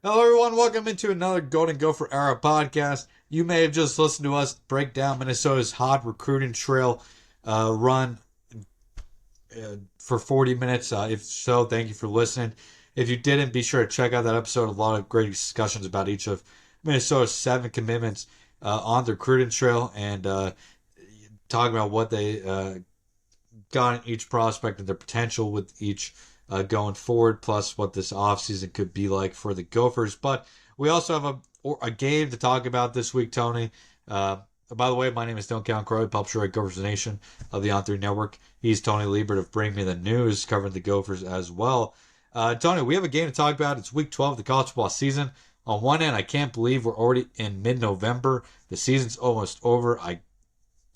Hello, everyone. Welcome into another Golden Gopher Era podcast. You may have just listened to us break down Minnesota's hot recruiting trail run for 40 minutes. If so, thank you for listening. If you didn't, be sure to check out that episode. A lot of great discussions about each of Minnesota's 7 commitments on the recruiting trail and talking about what they got in each prospect and their potential with each going forward, plus what this offseason could be like for the Gophers. But we also have a game to talk about this week, Tony. By the way, my name is Callaghan-Croley, publisher at Gophers Nation of the On3 Network. He's Tony Liebert of Bring Me the News, covering the Gophers as well. Tony, we have a game to talk about. It's week 12 of the college football season. On one end, I can't believe we're already in mid-November. The season's almost over.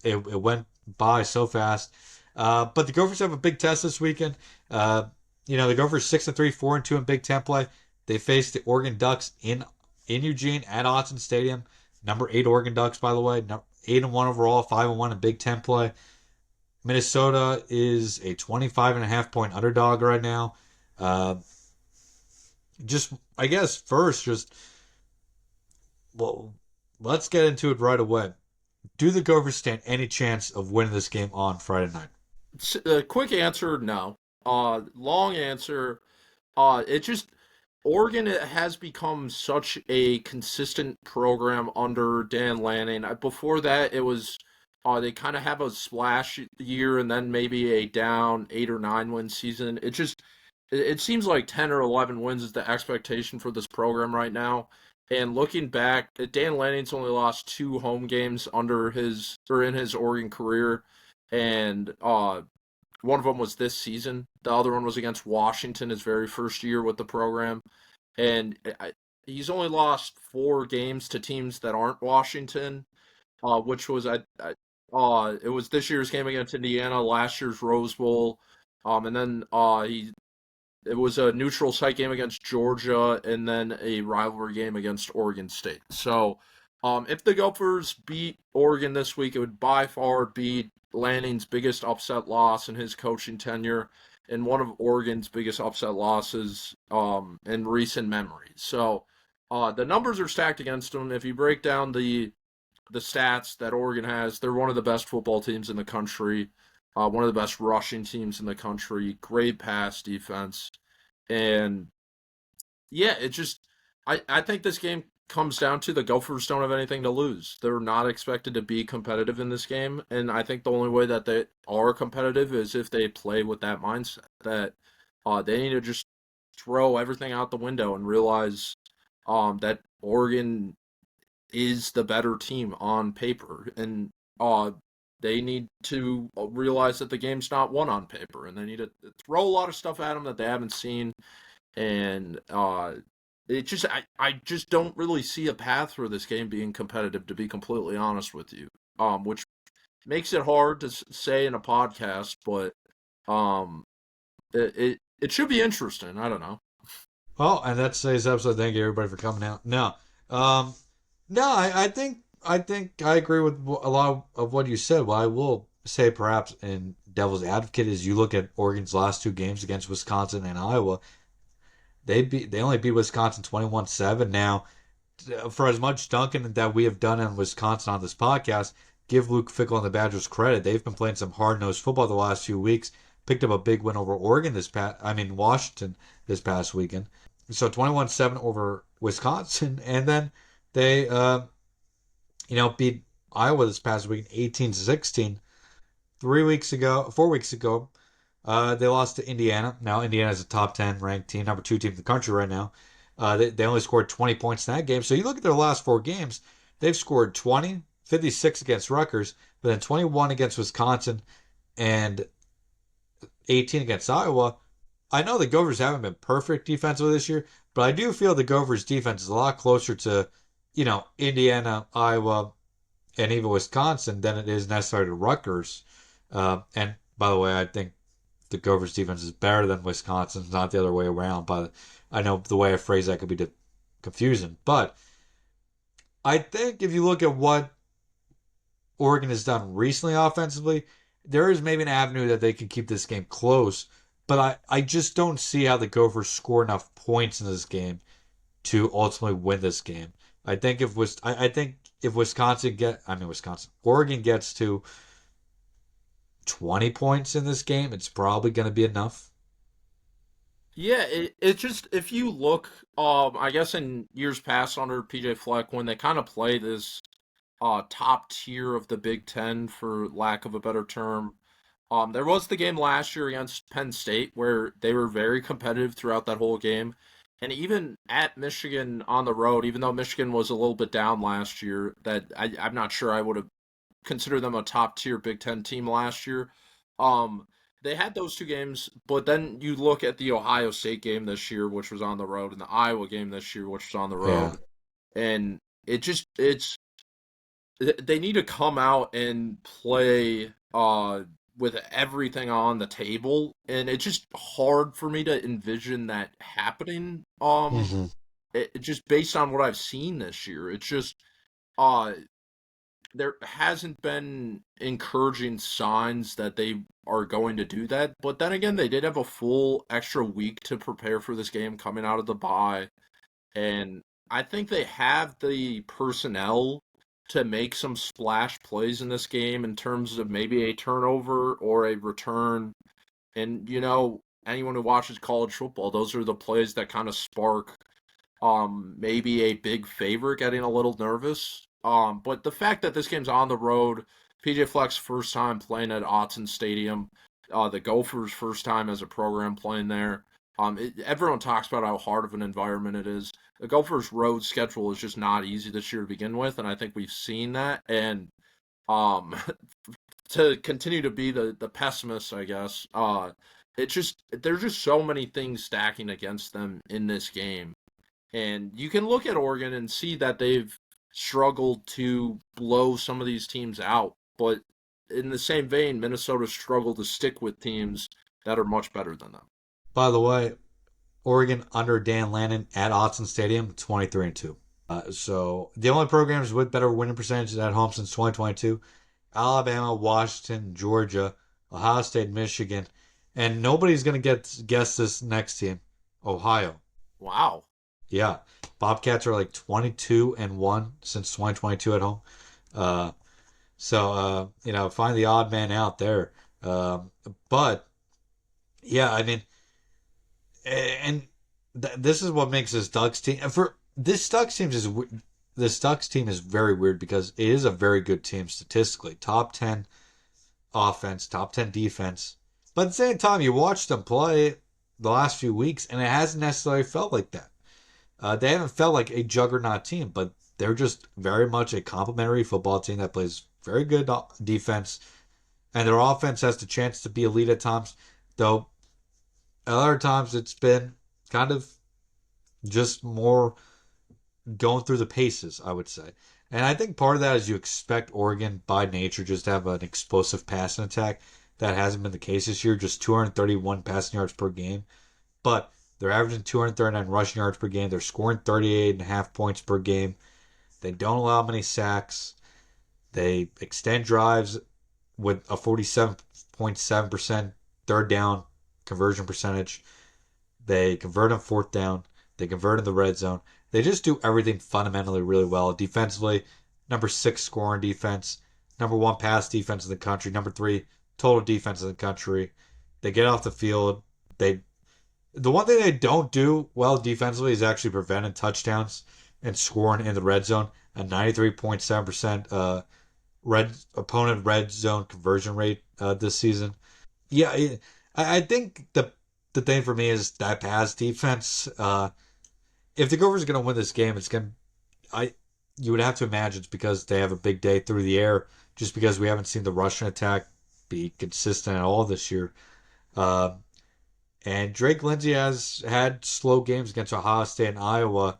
It went by so fast. But the Gophers have a big test this weekend. The Gophers 6-3, 4-2 in Big Ten play. They face the Oregon Ducks in Eugene at Autzen Stadium. Number 8 Oregon Ducks, by the way. 8-1 overall, 5-1 in Big Ten play. Minnesota is a 25.5 point underdog right now. Uh, I guess first, well, let's get into it right away. Do the Gophers stand any chance of winning this game on Friday night? Quick answer, no. Long answer, it just Oregon has become such a consistent program under Dan Lanning. Before that, it was they kind of have a splash year and then maybe a down 8 or 9 win season. It seems like 10 or 11 wins is the expectation for this program right now. And looking back, Dan Lanning's only lost 2 home games under his or in his Oregon career, and one of them was this season. The other one was against Washington, his very first year with the program. And he's only lost 4 games to teams that aren't Washington, which was it was this year's game against Indiana, last year's Rose Bowl, and then it was a neutral site game against Georgia, and then a rivalry game against Oregon State. So, if the Gophers beat Oregon this week, it would by far be Lanning's biggest upset loss in his coaching tenure, and one of Oregon's biggest upset losses in recent memory. So, the numbers are stacked against them. If you break down the stats that Oregon has, they're one of the best football teams in the country, one of the best rushing teams in the country, great pass defense, and yeah, I think this game comes down to the Gophers don't have anything to lose. They're not expected to be competitive in this game, and I think the only way that they are competitive is if they play with that mindset that they need to just throw everything out the window and realize that Oregon is the better team on paper, and they need to realize that the game's not won on paper, and they need to throw a lot of stuff at them that they haven't seen, and I just don't really see a path for this game being competitive, to be completely honest with you. Which makes it hard to say in a podcast, but um, it should be interesting. I don't know. Well, and that's today's episode. Thank you, everybody, for coming out. Um, no, I think I agree with a lot of what you said. What I will say, perhaps in devil's advocate, is you look at Oregon's last 2 games against Wisconsin and Iowa. They only beat Wisconsin 21-7. Now, for as much dunking that we have done in Wisconsin on this podcast, give Luke Fickell and the Badgers credit. They've been playing some hard nosed football the last few weeks. Picked up a big win over Washington this past weekend. So 21-7 over Wisconsin, and then they beat Iowa this past week 18-16. 3 weeks ago, 4 weeks ago, they lost to Indiana. Now Indiana is a top 10 ranked team, number 2 team in the country right now. They only scored 20 points in that game. So you look at their last 4 games, they've scored 20, 56 against Rutgers, but then 21 against Wisconsin and 18 against Iowa. I know the Gophers haven't been perfect defensively this year, but I do feel the Gophers defense is a lot closer to, Indiana, Iowa, and even Wisconsin than it is necessarily to Rutgers. And by the way, I think the Gophers defense is better than Wisconsin's, not the other way around. But I know the way I phrase that could be confusing. But I think if you look at what Oregon has done recently offensively, there is maybe an avenue that they can keep this game close. But I just don't see how the Gophers score enough points in this game to ultimately win this game. I think if Oregon gets to 20 points in this game, it's probably going to be enough. Yeah, it just if you look, I guess in years past under PJ Fleck when they kind of play this top tier of the Big Ten, for lack of a better term. There was the game last year against Penn State where they were very competitive throughout that whole game. And even at Michigan on the road, even though Michigan was a little bit down last year, I'm not sure I would have considered them a top tier Big Ten team last year. Um, they had those two games, but then you look at the Ohio State game this year, which was on the road, and the Iowa game this year, which was on the Yeah. road, and it's they need to come out and play with everything on the table, and it's just hard for me to envision that happening. Mm-hmm. Just based on what I've seen this year, it's just uh there hasn't been encouraging signs that they are going to do that. But then again, they did have a full extra week to prepare for this game coming out of the bye. And I think they have the personnel to make some splash plays in this game in terms of maybe a turnover or a return. And, anyone who watches college football, those are the plays that kind of spark maybe a big favorite getting a little nervous. But the fact that this game's on the road, PJ Fleck's first time playing at Autzen Stadium, the Gophers' first time as a program playing there. Everyone talks about how hard of an environment it is. The Gophers' road schedule is just not easy this year to begin with, and I think we've seen that. And um, to continue to be the pessimist, I guess, there's just so many things stacking against them in this game. And you can look at Oregon and see that they've struggled to blow some of these teams out. But in the same vein, Minnesota struggled to stick with teams that are much better than them. By the way, Oregon under Dan Lannon at Autzen Stadium, 23-2. So the only programs with better winning percentages at home since 2022: Alabama, Washington, Georgia, Ohio State, Michigan, and nobody's gonna guess this next team, Ohio. Wow. Yeah, Bobcats are like 22-1 since 2022 at home. Uh, find the odd man out there. Um, but yeah, I mean, and this is what makes this Ducks team. For this Ducks team is very weird because it is a very good team statistically. Top 10 offense, top 10 defense. But at the same time, you watch them play the last few weeks, and it hasn't necessarily felt like that. They haven't felt like a juggernaut team, but they're just very much a complementary football team that plays very good defense, and their offense has the chance to be elite at times. Though at other times it's been kind of just more going through the paces, I would say. And I think part of that is you expect Oregon by nature just to have an explosive passing attack. That hasn't been the case this year, just 231 passing yards per game. But they're averaging 239 rushing yards per game. They're scoring 38.5 points per game. They don't allow many sacks. They extend drives with a 47.7% third down conversion percentage. They convert on fourth down. They convert in the red zone. They just do everything fundamentally really well. Defensively, number 6 scoring defense, number 1 pass defense in the country, number 3 total defense in the country. They get off the field. They The one thing they don't do well defensively is actually preventing touchdowns and scoring in the red zone. A 93.7% red zone conversion rate this season. Yeah, I think the thing for me is that pass defense. If the Gophers are going to win this game, it's going I you would have to imagine it's because they have a big day through the air. Just because we haven't seen the Russian attack be consistent at all this year. Uh, and Drake Lindsey has had slow games against Ohio State and Iowa.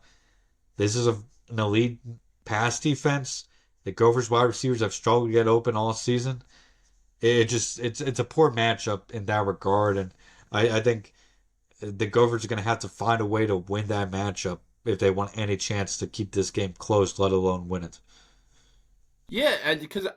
This is an elite pass defense. The Gophers wide receivers have struggled to get open all season. It's a poor matchup in that regard, and I think the Gophers are going to have to find a way to win that matchup if they want any chance to keep this game close, let alone win it. Yeah, and because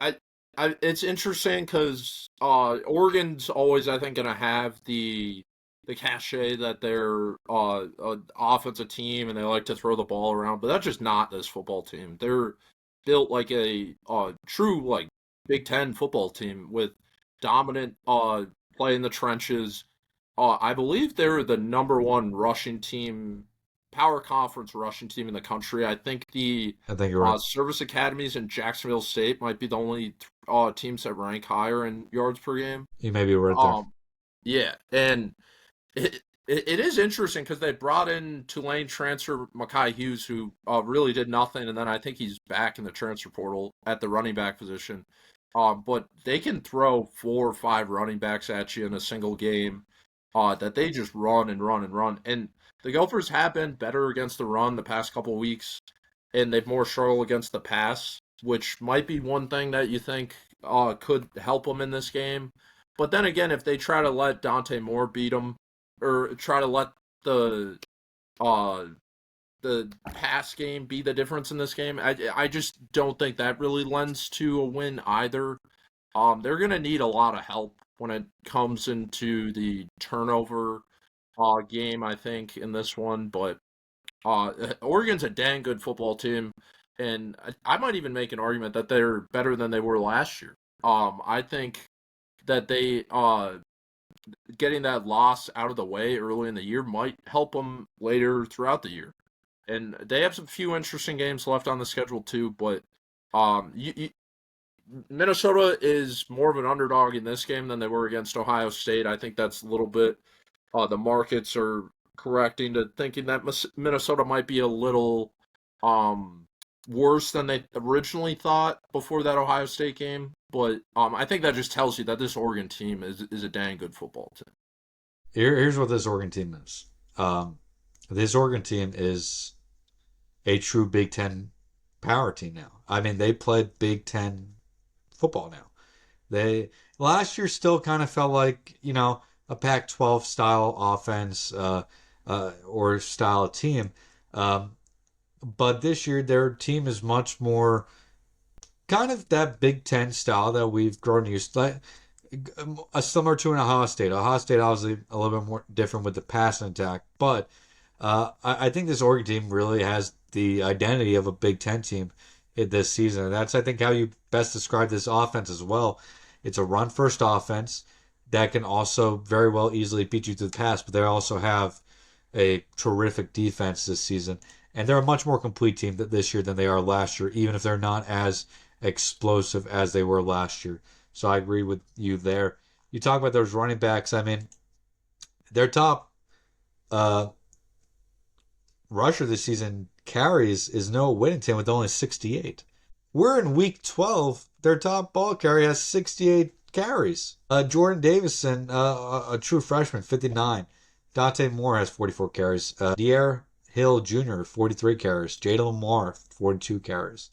it's interesting because Oregon's always, I think, going to have the the cachet that they're an offensive team and they like to throw the ball around, but that's just not this football team. They're built like a true like Big Ten football team with dominant play in the trenches. I believe they're the number one rushing team, power conference rushing team in the country. I think the I think you're right. service academies in Jacksonville State might be the only teams that rank higher in yards per game. You may be right there. Um, yeah, and it is interesting because they brought in Tulane transfer Makai Hughes, who really did nothing, and then I think he's back in the transfer portal at the running back position. But they can throw 4 or 5 running backs at you in a single game. That they just run and run and run. And the Gophers have been better against the run the past couple weeks, and they've more struggled against the pass, which might be one thing that you think could help them in this game. But then again, if they try to let Dante Moore beat them, or try to let the uh, the pass game be the difference in this game, I just don't think that really lends to a win either. They're gonna need a lot of help when it comes into the turnover game, I think, in this one. But Oregon's a dang good football team, and I might even make an argument that they're better than they were last year. I think that they getting that loss out of the way early in the year might help them later throughout the year. And they have some few interesting games left on the schedule too, but you Minnesota is more of an underdog in this game than they were against Ohio State. I think that's a little bit the markets are correcting to thinking that Minnesota might be a little um, worse than they originally thought before that Ohio State game. But I think that just tells you that this Oregon team is a dang good football team. Here's what this Oregon team is. This Oregon team is a true Big Ten power team now. I mean, they played Big Ten football now. They last year still kind of felt like a Pac-12 style offense or style team, but this year their team is much more kind of that Big Ten style that we've grown used to. Similar to an Ohio State. Ohio State obviously a little bit more different with the passing attack, but I think this Oregon team really has the identity of a Big Ten team in this season. And that's, I think, how you best describe this offense as well. It's a run first offense that can also very well easily beat you to the pass, but they also have a terrific defense this season. And they're a much more complete team this year than they are last year, even if they're not as explosive as they were last year. So I agree with you there. You talk about those running backs. I mean, their top uh, rusher this season carries is Noah Whittington with only 68. We're in week 12. Their top ball carry has 68 carries. Jordan Davison, a true freshman, 59. Dante Moore has 44 carries. Dier Hill Jr., 43 carries. Jada Lamar, 42 carries.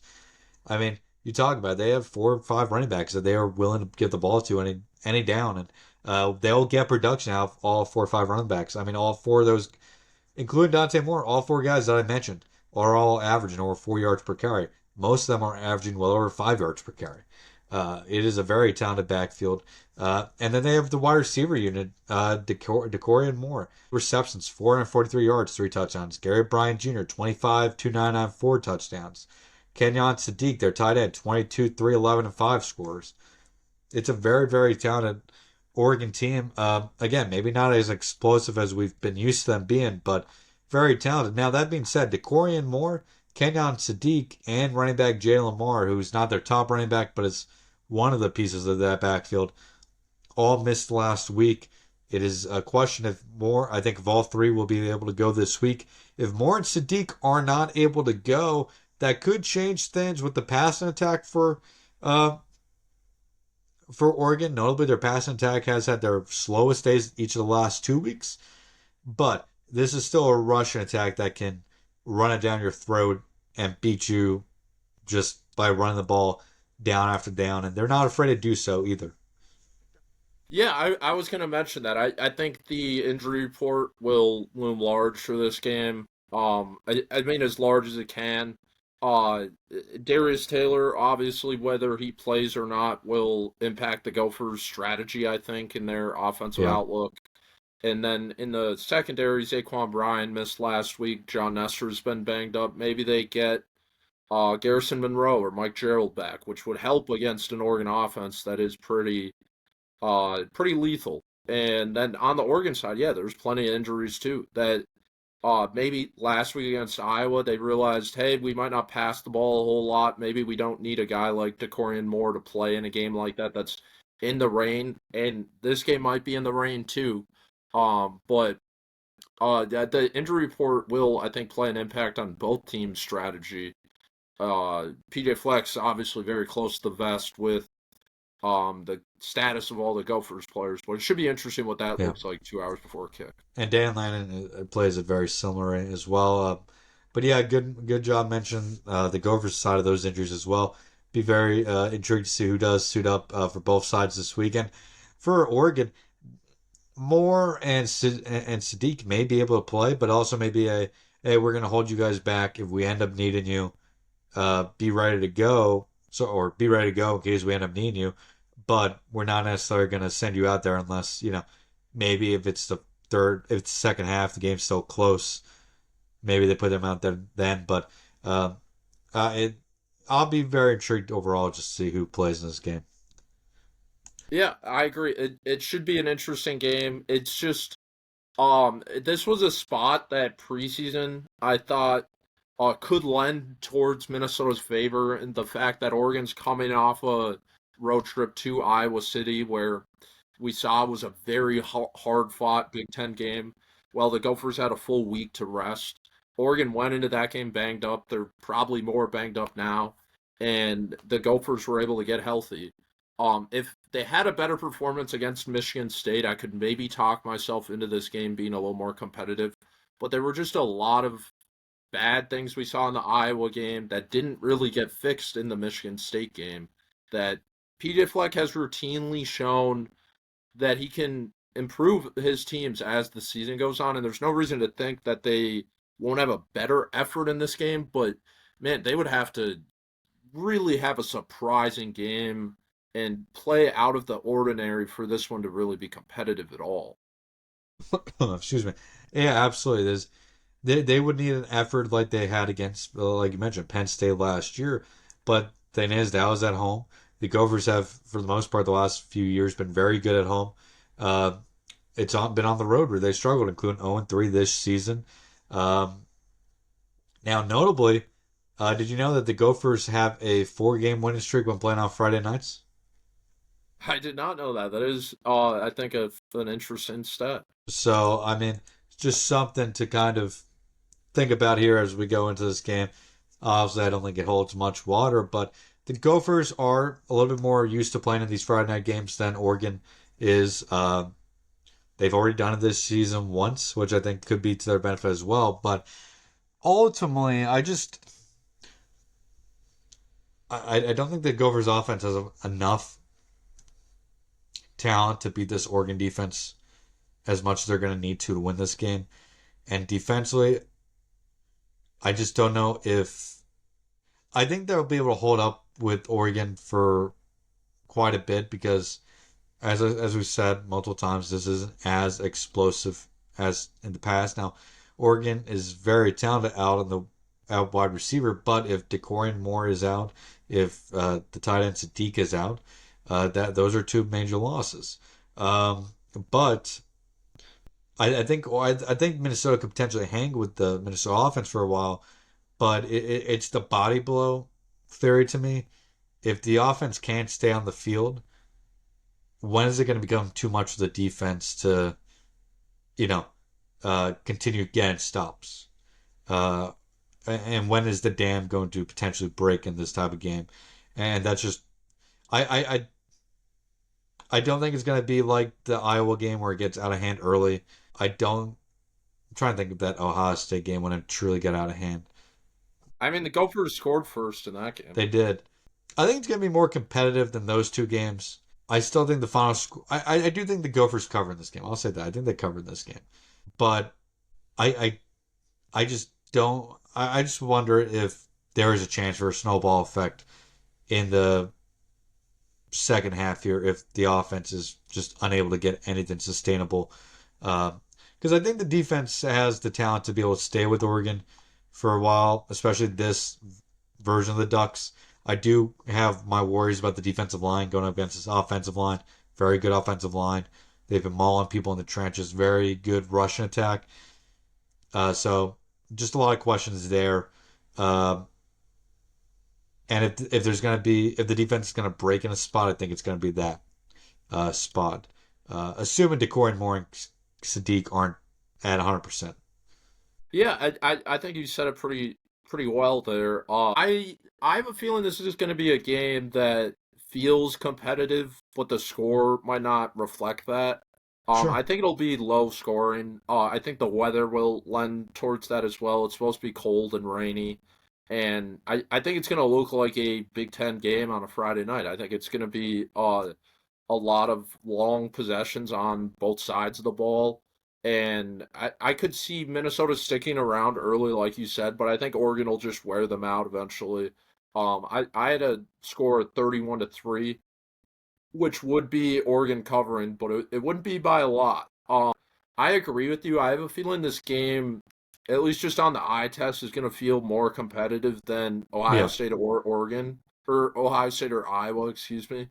I mean, you talk about it, they have 4 or 5 running backs that they are willing to give the ball to any down, and they'll get production out of all 4 or 5 running backs. I mean, all 4 of those, including Dante Moore, all 4 guys that I mentioned are all averaging over 4 yards per carry. Most of them are averaging well over 5 yards per carry. It is a very talented backfield. And then they have the wide receiver unit, Decory and Moore. Receptions, 443 yards, 3 touchdowns. Gary Bryant Jr., 25, 299, 4 touchdowns. Kenyon Sadiq, their tight end, 22, 3, 11, and 5 scores. It's a very, very talented Oregon team. Again, maybe not as explosive as we've been used to them being, but very talented. Now, that being said, Decory Moore, Kenyon Sadiq, and running back Jalen Lamar, who's not their top running back, but is one of the pieces of that backfield, all missed last week. It is a question if Moore, I think if all 3 will be able to go this week. If Moore and Sadiq are not able to go, that could change things with the passing attack for Oregon. Notably, their passing attack has had their slowest days each of the last 2 weeks. But this is still a rushing attack that can run it down your throat and beat you just by running the ball down after down. And they're not afraid to do so either. Yeah, I was going to mention that. I think the injury report will loom large for this game. I mean, as large as it can. Uh, Darius Taylor, obviously, whether he plays or not, will impact the Gophers' strategy, I think, in their offensive Yeah. outlook. And then in the secondary, Zaquan Bryan missed last week. John Nestor's been banged up. Maybe they get Garrison Monroe or Mike Gerald back, which would help against an Oregon offense that is pretty lethal. And then on the Oregon side, yeah, there's plenty of injuries too. That maybe last week against Iowa, they realized, hey, we might not pass the ball a whole lot. Maybe we don't need a guy like DeCorian Moore to play in a game like that that's in the rain. And this game might be in the rain too. But the injury report will, I think, play an impact on both teams' strategy. PJ Fleck's obviously very close to the vest with the status of all the Gophers players, but it should be interesting what that Yeah. looks like 2 hours before kick. And Dan Lannon plays it very similar as well. But yeah, good job mentioning the Gophers side of those injuries as well. Be very intrigued to see who does suit up for both sides this weekend. For Oregon, Moore and Sadiq may be able to play, but also maybe hey, we're going to hold you guys back if we end up needing you. Be ready to go. Or be ready to go in case we end up needing you. But we're not necessarily going to send you out there unless, maybe if it's if it's the second half, the game's still close. Maybe they put them out there then. But uh, it, I'll be very intrigued overall just to see who plays in this game. Yeah, I agree. It should be an interesting game. It's just this was a spot that preseason I thought could lend towards Minnesota's favor, and the fact that Oregon's coming off a road trip to Iowa City, where we saw was a very hard fought Big Ten game. Well, the Gophers had a full week to rest. Oregon went into that game banged up. They're probably more banged up now, and the Gophers were able to get healthy. If they had a better performance against Michigan State, I could maybe talk myself into this game being a little more competitive. But there were just a lot of bad things we saw in the Iowa game that didn't really get fixed in the Michigan State game. That PJ Fleck has routinely shown that he can improve his teams as the season goes on, and there's no reason to think that they won't have a better effort in this game. But man, they would have to really have a surprising game and play out of the ordinary for this one to really be competitive at all. Excuse me. Yeah, absolutely. They would need an effort like they had against, like you mentioned, Penn State last year. But thing is, that was at home. The Gophers have, for the most part, the last few years been very good at home. Uh, been on the road where they struggled, including 0-3 this season. Um, Now, notably, did you know that the Gophers have a four-game winning streak when playing on Friday nights? I did not know that. That is, I think, an interesting stat. So, I mean, just something to kind of think about here as we go into this game. Obviously, I don't think it holds much water, but the Gophers are a little bit more used to playing in these Friday night games than Oregon is. They've already done it this season once, which I think could be to their benefit as well. But ultimately, I don't think the Gophers offense has enough talent to beat this Oregon defense as much as they're going to need to win this game. And defensively, I just don't know if I think they'll be able to hold up with Oregon for quite a bit because, as we said multiple times, this isn't as explosive as in the past. Now, Oregon is very talented out on the out wide receiver, but if DeCorian Moore is out, if the tight end Sadiq is out, that those are two major losses. But I think Minnesota could potentially hang with the Minnesota offense for a while, but it's the body blow theory to me. If the offense can't stay on the field, when is it going to become too much for the defense to, you know, continue getting stops? Uh, and when is the dam going to potentially break in this type of game? And that's just I I I, I don't think it's going to be like the Iowa game where it gets out of hand early. I don't. I'm trying to think of that Ohio State game when it truly got out of hand. I mean, the Gophers scored first in that game. They did. I think it's going to be more competitive than those two games. I still think the final score. I do think the Gophers cover in this game. I'll say that. I think they covered this game. But I I just don't. I just wonder if there is a chance for a snowball effect in the second half here if the offense is just unable to get anything sustainable Because I think the defense has the talent to be able to stay with Oregon for a while, especially this version of the Ducks. I do have my worries about the defensive line going up against this offensive line. Very good offensive line. They've been mauling people in the trenches. Very good rushing attack. So just a lot of questions there. Um, and if there's going to be if the defense is going to break in a spot, I think it's going to be that spot. Assuming Decoy and Moore and Sadiq aren't at 100%. Yeah, I think you said it pretty well there. I have a feeling this is going to be a game that feels competitive, but the score might not reflect that. Sure. I think it'll be low scoring. I think the weather will lend towards that as well. It's supposed to be cold and rainy, and I think it's going to look like a Big Ten game on a Friday night. I think it's going to be a lot of long possessions on both sides of the ball. And I could see Minnesota sticking around early, like you said, but I think Oregon will just wear them out eventually. I had a score of 31-3, which would be Oregon covering, but it wouldn't be by a lot. I agree with you. I have a feeling this game, at least just on the eye test, is going to feel more competitive than Ohio Yeah. State or Oregon, or Ohio State or Iowa, excuse me.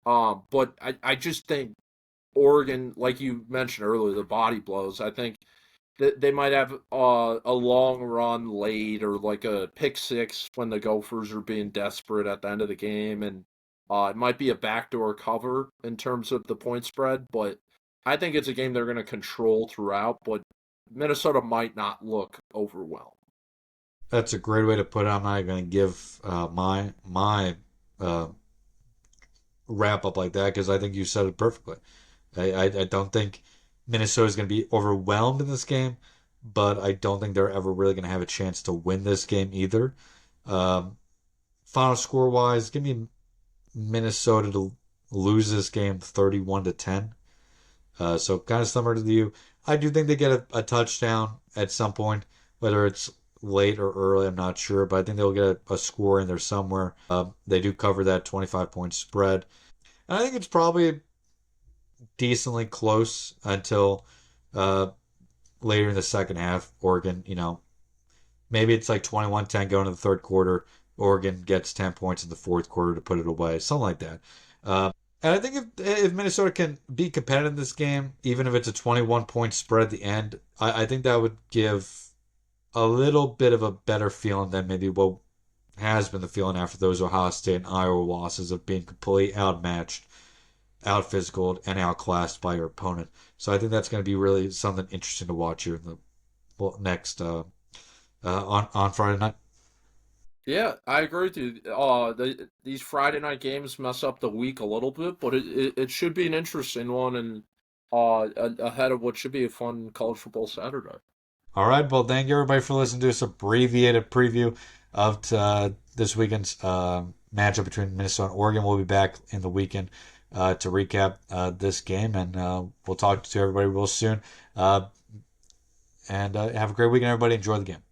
But I just think Oregon, like you mentioned earlier, the body blows. I think that they might have a long run late or like a pick six when the Gophers are being desperate at the end of the game, and it might be a backdoor cover in terms of the point spread. But I think it's a game they're going to control throughout. But Minnesota might not look overwhelmed. That's a great way to put it. I'm not going to give my uh, wrap up like that because I think you said it perfectly. I don't think Minnesota is going to be overwhelmed in this game, but I don't think they're ever really going to have a chance to win this game either. Um, Final score wise, give me Minnesota to lose this game 31-10. So kind of similar to you. I do think they get a touchdown at some point, whether it's late or early, I'm not sure, but I think they'll get a score in there somewhere. They do cover that 25-point spread. And I think it's probably decently close until uh, later in the second half. Oregon, maybe it's like 21-10 going to the third quarter. Oregon gets 10 points in the fourth quarter to put it away, something like that. And I think if Minnesota can be competitive in this game, even if it's a 21-point spread at the end, I think that would give a little bit of a better feeling than maybe what has been the feeling after those Ohio State and Iowa losses of being completely outmatched, out physicaled, and outclassed by your opponent. So I think that's going to be really something interesting to watch here in the next on Friday night. Yeah, I agree with you. These Friday night games mess up the week a little bit, but it should be an interesting one and ahead of what should be a fun college football Saturday. All right. Well, thank you everybody for listening to this abbreviated preview of this weekend's matchup between Minnesota and Oregon. We'll be back in the weekend to recap this game, and we'll talk to everybody real soon. And have a great weekend, everybody. Enjoy the game.